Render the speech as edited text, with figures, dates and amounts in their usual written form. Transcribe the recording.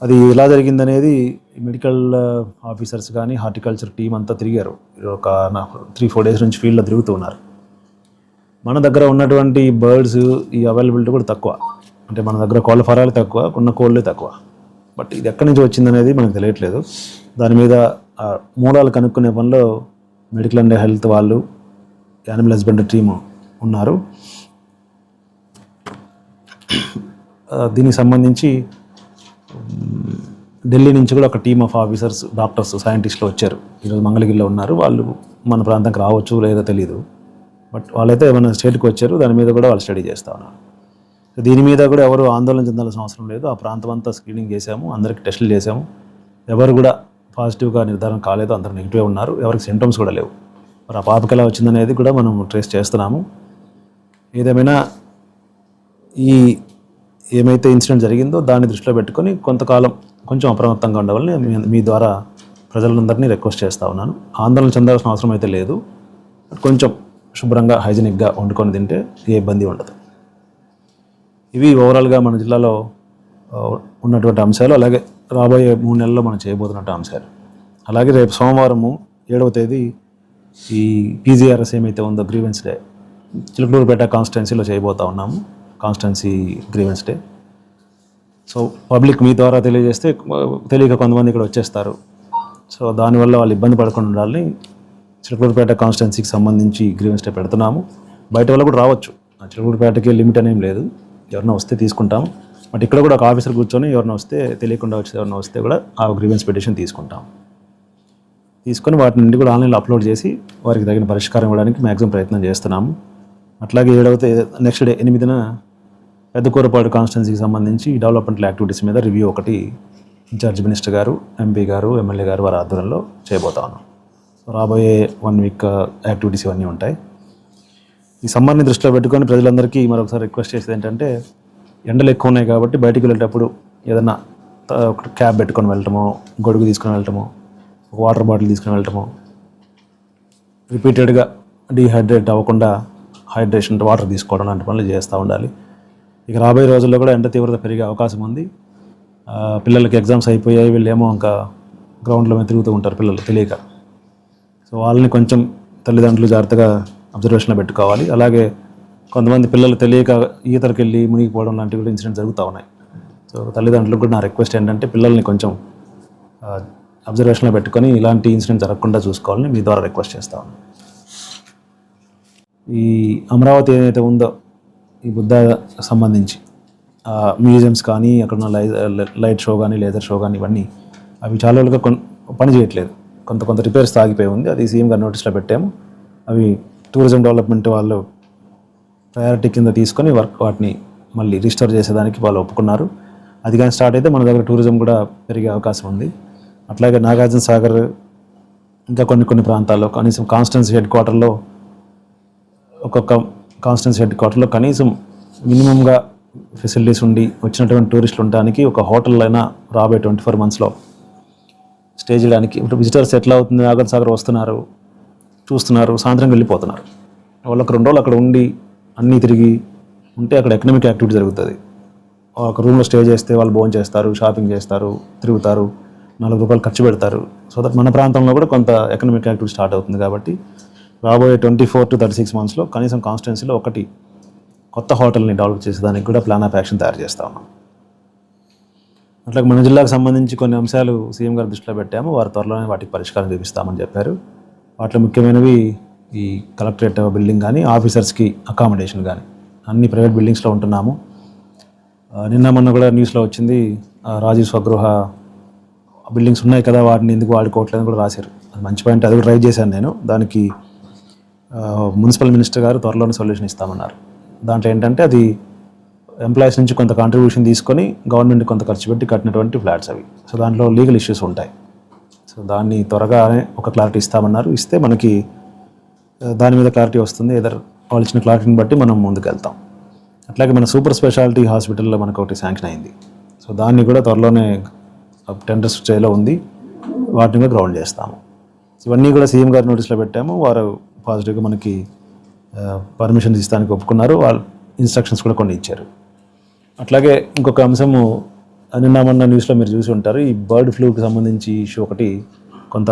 అది ఎలా జరిగిందనేది మెడికల్ ఆఫీసర్స్ కానీ హార్టికల్చర్ టీం అంతా తిరిగారు. ఒక 3-4 డేస్ నుంచి ఫీల్డ్లో తిరుగుతూ ఉన్నారు. మన దగ్గర ఉన్నటువంటి బర్డ్స్ ఈ అవైలబిలిటీ కూడా తక్కువ. అంటే మన దగ్గర కోళ్ళ ఫారాలు తక్కువ, ఉన్న కోళ్ళే తక్కువ. బట్ ఇది ఎక్కడి నుంచి వచ్చిందనేది మనకు తెలియట్లేదు. దాని మీద మూలాలు కనుక్కునే పనిలో మెడికల్ అండ్ హెల్త్ వాళ్ళు, యానిమల్ హస్బెండరీ టీము ఉన్నారు. దీనికి సంబంధించి ఢిల్లీ నుంచి కూడా ఒక టీమ్ ఆఫ్ ఆఫీసర్స్, డాక్టర్స్, సైంటిస్టులు వచ్చారు. ఈరోజు మంగళగిరిలో ఉన్నారు. వాళ్ళు మన ప్రాంతానికి రావచ్చు లేదో తెలియదు. బట్ వాళ్ళైతే మన స్టేట్కి వచ్చారు. దాని మీద కూడా వాళ్ళు స్టడీ చేస్తూ ఉన్నారు. దీని మీద కూడా ఎవరు ఆందోళన చెందాల్సిన అవసరం లేదు. ఆ ప్రాంతం అంతా స్క్రీనింగ్ చేశాము, అందరికి టెస్టులు చేశాము. ఎవరు కూడా పాజిటివ్గా నిర్ధారణ కాలేదు, అందరూ నెగిటివ్ ఉన్నారు. ఎవరికి సింటమ్స్ కూడా లేవు. మరి ఆ పాపకి ఎలా వచ్చిందనేది కూడా మనం ట్రేస్ చేస్తున్నాము. ఏదేమైనా ఏమైతే ఇన్సిడెంట్ జరిగిందో దాన్ని దృష్టిలో పెట్టుకొని కొంతకాలం కొంచెం అప్రమత్తంగా ఉండవాలని మీ ద్వారా ప్రజలందరినీ రిక్వెస్ట్ చేస్తూ ఉన్నాను. ఆందోళన చెందాల్సిన అవసరం అయితే లేదు. కొంచెం శుభ్రంగా హైజీనిక్గా వండుకొని తింటే ఏ ఇబ్బంది ఉండదు. ఇవి ఓవరాల్గా మన జిల్లాలో ఉన్నటువంటి అంశాలు. అలాగే రాబోయే 3 నెలల్లో మనం చేయబోతున్న అంశాలు. అలాగే రేపు సోమవారము 7వ తేదీ ఈ పీజీఆర్ఎస్ ఏమైతే ఉందో గ్రీవెన్స్ డే చిలకలూరుపేట కాన్స్టిట్యున్సీలో చేయబోతూ ఉన్నాము. Constituency grievance day. So public మీ ద్వారా తెలియజేస్తే తెలియక కొంతమంది ఇక్కడ వచ్చేస్తారు. సో దానివల్ల వాళ్ళు ఇబ్బంది పడకుండా ఉండాలని చిలకలూరుపేట కాన్స్టిట్యున్సీకి సంబంధించి గ్రీవెన్స్ డే పెడుతున్నాము. బయట వాళ్ళు కూడా రావచ్చు. చిలకలూరుపేటకి లిమిట్ అనేం లేదు. ఎవరైనా వస్తే తీసుకుంటాం. బట్ ఇక్కడ కూడా ఒక ఆఫీసర్ కూర్చొని ఎవరైనా వస్తే, తెలియకుండా ఎవరైనా వస్తే కూడా ఆ గ్రీవెన్స్ పిటిషన్ తీసుకుంటాం. తీసుకొని వాటి నుండి కూడా ఆన్లైన్లో అప్లోడ్ చేసి వారికి తగిన పరిష్కారం ఇవ్వడానికి మ్యాక్సిమం ప్రయత్నం చేస్తున్నాము. అట్లాగే 7వ నెక్స్ట్ డే 8న పెద్దకూరపాడు కాన్స్టిట్యున్సీకి సంబంధించి డెవలప్మెంటల్ యాక్టివిటీస్ మీద రివ్యూ ఒకటి ఇన్ఛార్జ్ మినిస్టర్ గారు, ఎంపీ గారు, ఎమ్మెల్యే గారు వారి ఆధ్వర్యంలో చేయబోతా ఉన్నాం. రాబోయే 1 వీక్ యాక్టివిటీస్ ఇవన్నీ ఉంటాయి. ఈ సమ్మర్ని దృష్టిలో పెట్టుకొని ప్రజలందరికీ మరొకసారి రిక్వెస్ట్ చేసేది ఏంటంటే, ఎండలు ఎక్కువ ఉన్నాయి కాబట్టి బయటికి వెళ్ళేటప్పుడు ఏదన్నా ఒక క్యాబ్ పెట్టుకొని వెళ్ళటమో, గొడుగు తీసుకొని వెళ్ళటమో, ఒక వాటర్ బాటిల్ తీసుకొని వెళ్ళటమో, రిపీటెడ్గా డీహైడ్రేట్ అవ్వకుండా హైడ్రేషన్ వాటర్ తీసుకోవడం లాంటి పనులు చేస్తూ ఉండాలి. ఇక రాబోయే రోజుల్లో కూడా ఎండ తీవ్రత పెరిగే అవకాశం ఉంది. పిల్లలకి ఎగ్జామ్స్ అయిపోయాయి, వీళ్ళేమో ఇంకా గ్రౌండ్లో మీద తిరుగుతూ ఉంటారు పిల్లలు తెలియక. సో వాళ్ళని కొంచెం తల్లిదండ్రులు జాగ్రత్తగా అబ్జర్వేషన్లో పెట్టుకోవాలి. అలాగే కొంతమంది పిల్లలు తెలియక ఈతలకు వెళ్ళి మునిగిపోవడం లాంటివి కూడా ఇన్సిడెంట్స్ జరుగుతూ ఉన్నాయి. సో తల్లిదండ్రులకు కూడా నా రిక్వెస్ట్ ఏంటంటే పిల్లల్ని కొంచెం అబ్జర్వేషన్లో పెట్టుకొని ఇలాంటి ఇన్సిడెంట్ జరగకుండా చూసుకోవాలని మీ ద్వారా రిక్వెస్ట్ చేస్తా ఉన్నాను. ఈ అమరావతి ఏదైతే ఉందో ఈ బుద్ధ సంబంధించి మ్యూజియంస్ కానీ, అక్కడ ఉన్న లైట్ షో కానీ, లేజర్ షో కానీ, ఇవన్నీ అవి చాలా రోజులుగా పని చేయట్లేదు. కొంత రిపేర్స్ ఆగిపోయి ఉంది. అది సీఎం గారి నోటీస్లో పెట్టాము. అవి టూరిజం డెవలప్మెంట్ వాళ్ళు ప్రయారిటీ కింద తీసుకొని వాటిని మళ్ళీ రిస్టోర్ చేసేదానికి వాళ్ళు ఒప్పుకున్నారు. అది కానీ స్టార్ట్ అయితే మన దగ్గర టూరిజం కూడా పెరిగే అవకాశం ఉంది. అట్లాగే నాగార్జున సాగర్, ఇంకా కొన్ని ప్రాంతాల్లో కనీసం కాన్స్టిట్యున్సీ హెడ్ క్వార్టర్లో, ఒక్కొక్క కాన్స్టిట్యున్సీ హెడ్ క్వార్టర్లో కనీసం మినిమంగా ఫెసిలిటీస్ ఉండి వచ్చినటువంటి టూరిస్టులు ఉండడానికి ఒక హోటల్ అయినా రాబోయే 24 monthsలో స్టే చేయడానికి. ఇప్పుడు విజిటర్స్ ఎట్లా అవుతుంది, నాగార్జున సాగర్ వస్తున్నారు, చూస్తున్నారు, సాయంత్రం వెళ్ళిపోతున్నారు. వాళ్ళకి 2 రోజులు అక్కడ ఉండి అన్నీ తిరిగి ఉంటే అక్కడ ఎకనామిక్ యాక్టివిటీ జరుగుతుంది. ఒక రూమ్లో స్టే చేస్తే వాళ్ళు భోజనం చేస్తారు, షాపింగ్ చేస్తారు, తిరుగుతారు, ₹4 ఖర్చు పెడతారు. సో దట్ మన ప్రాంతంలో కూడా కొంత ఎకనామిక్ యాక్టివిటీ స్టార్ట్ అవుతుంది. కాబట్టి రాబోయే 24 to 36 monthsలో కనీసం కాన్స్టిట్యున్సీలో ఒకటి కొత్త హోటల్ని డెవలప్ చేసేదానికి కూడా ప్లాన్ ఆఫ్ యాక్షన్ తయారు చేస్తా ఉన్నాం. అట్లాగే మన జిల్లాకు సంబంధించి కొన్ని అంశాలు సీఎం గారి దృష్టిలో పెట్టాము. వారు త్వరలోనే వాటికి పరిష్కారం చూపిస్తామని చెప్పారు. వాటిలో ముఖ్యమైనవి ఈ కలెక్టరేట్ బిల్డింగ్ కానీ, ఆఫీసర్స్కి అకామిడేషన్ కానీ, అన్ని ప్రైవేట్ బిల్డింగ్స్లో ఉంటున్నాము. నిన్న మొన్న కూడా న్యూస్లో వచ్చింది, రాజీవ్ స్వగృహ బిల్డింగ్స్ ఉన్నాయి కదా, వాటిని ఎందుకు వాడుకోవట్లేదని కూడా రాశారు. అది మంచి పాయింట్. అది కూడా ట్రై చేశాను నేను. దానికి మున్సిపల్ మినిస్టర్ గారు త్వరలోనే సొల్యూషన్ ఇస్తామన్నారు. దాంట్లో ఏంటంటే అది ఎంప్లాయీస్ నుంచి కొంత కాంట్రిబ్యూషన్ తీసుకొని గవర్నమెంట్ కొంత ఖర్చు పెట్టి కట్టినటువంటి ఫ్లాట్స్ అవి. సో దాంట్లో లీగల్ ఇష్యూస్ ఉంటాయి. సో దాన్ని త్వరగానే ఒక క్లారిటీ ఇస్తామన్నారు. ఇస్తే మనకి దాని మీద క్లారిటీ వస్తుంది. వాళ్ళు ఇచ్చిన క్లారిటీని బట్టి మనం ముందుకు వెళ్తాం. అట్లాగే మన సూపర్ స్పెషాలిటీ హాస్పిటల్లో మనకు ఒకటి శాంక్షన్ అయింది. సో దాన్ని కూడా త్వరలోనే టెండర్స్ చేలో ఉంది. వాటిని కూడా గ్రౌండ్ చేస్తాము. ఇవన్నీ కూడా సీఎం గారి నోటీస్లో పెట్టాము. వారు పాజిటివ్గా మనకి పర్మిషన్ ఇస్తానికి ఒప్పుకున్నారు. వాళ్ళు ఇన్స్ట్రక్షన్స్ కూడా కొన్ని ఇచ్చారు. అట్లాగే ఇంకొక అంశము నిన్న మొన్న న్యూస్లో మీరు చూసి ఉంటారు, ఈ బర్డ్ ఫ్లూకి సంబంధించి ఇష్యూ ఒకటి కొంత